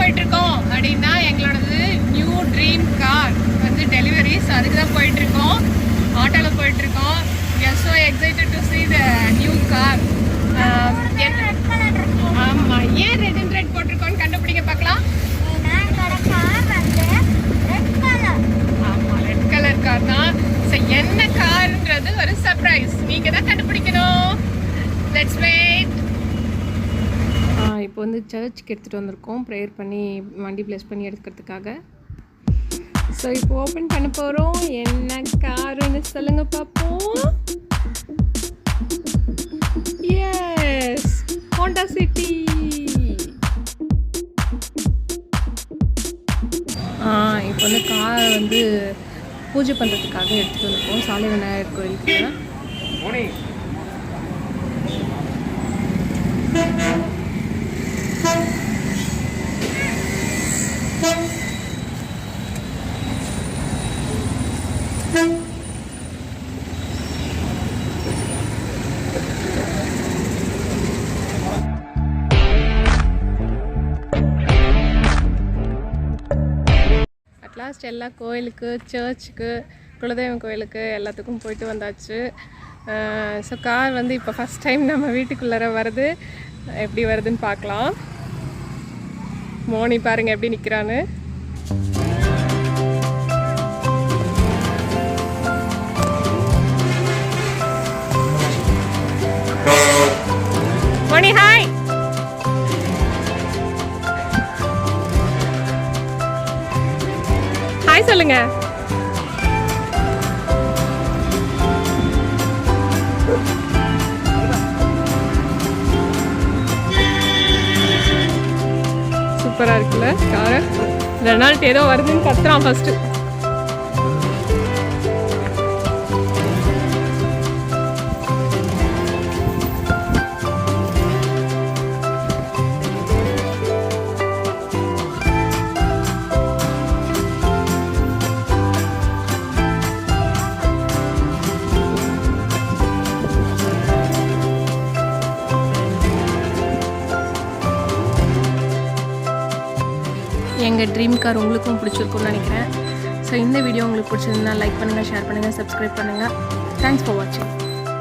போயிட்டுருக்கோம் அப்படின்னா எங்களோடது new dream car வந்து டெலிவரி. ஸோ அதுக்கு தான் போயிட்டுருக்கோம். ஆட்டோவில் போயிட்டுருக்கோம். we are so excited to see the new car. ஆமாம், ஏன் ரெட் அண்ட் ரெட் போட்டிருக்கோன்னு கண்டுபிடிக்க பார்க்கலாம். ஆமாம், ரெட் கலர் கார் தான். ஸோ என்ன கார்ன்றது ஒரு சர்ப்ரைஸ், நீங்கள் தான் கண்டுபிடிக்கணும். Let's wait. இப்போ வந்து சர்ச்சுக்கு எடுத்துகிட்டு வந்திருக்கோம் ப்ரேயர் பண்ணி வண்டி ப்ளேஸ் பண்ணி எடுக்கிறதுக்காக. ஸோ இப்போ ஓப்பன் பண்ண போகிறோம். என்ன காருன்னு சொல்லுங்க பார்ப்போம். Yes, Honda City. இப்போ வந்து கார் வந்து பூஜை பண்ணுறதுக்காக எடுத்துகிட்டு வந்திருக்கோம் சாலை விநாயகர் கோயிலுக்கு. அட்லாஸ்ட் எல்லா கோயிலுக்கு, சர்ச்சுக்கு, குலதெய்வம் கோயிலுக்கு எல்லாத்துக்கும் போயிட்டு வந்தாச்சு. ஸோ கார் வந்து இப்போ ஃபஸ்ட் டைம் நம்ம வீட்டுக்குள்ளார வருது. எப்படி வருதுன்னு பார்க்கலாம். மோனி பாருங்கள் எப்படி நிற்கிறான்னு. மோனி ஹாய். ஹாய் சொல்லுங்க. சூப்பராக இருக்குல்ல காரு. ரெனால்ட் ஏதோ வருதுன்னு கத்துறான் ஃபர்ஸ்ட்டு. எங்கள் ட்ரீம் கார் உங்களுக்கும் பிடிச்சிருக்கும்னு நினைக்கிறேன். ஸோ இந்த வீடியோ உங்களுக்கு பிடிச்சிருந்தா லைக் பண்ணுங்கள், ஷேர் பண்ணுங்கள், சப்ஸ்கிரைப் பண்ணுங்கள். தேங்க்ஸ் ஃபார் வாட்சிங்.